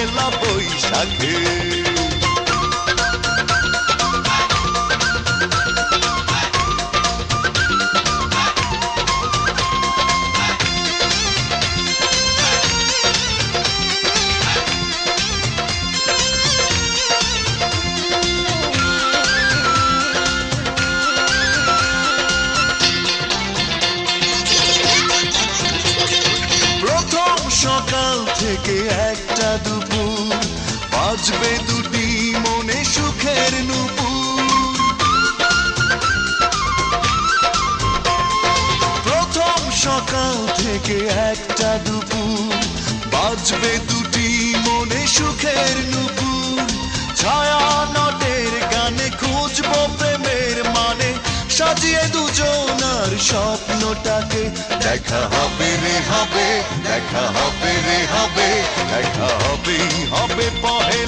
পহেলা বৈশাখে। সকাল থেকে একটা দুপুর বাজবে দুটি মনে সুখের নূপুর। প্রথম সকাল থেকে একটা দুপুর বাজবে দুটি মনে সুখের নূপুর। ছায়া নটের গানে খুঁজবো প্রেমের মানে, সাজিয়ে দুজনার স্বপ্নটাকে। দেখা হবে রে হবে, দেখা হবে রে হবে, দেখা হবেই হবে পহেলা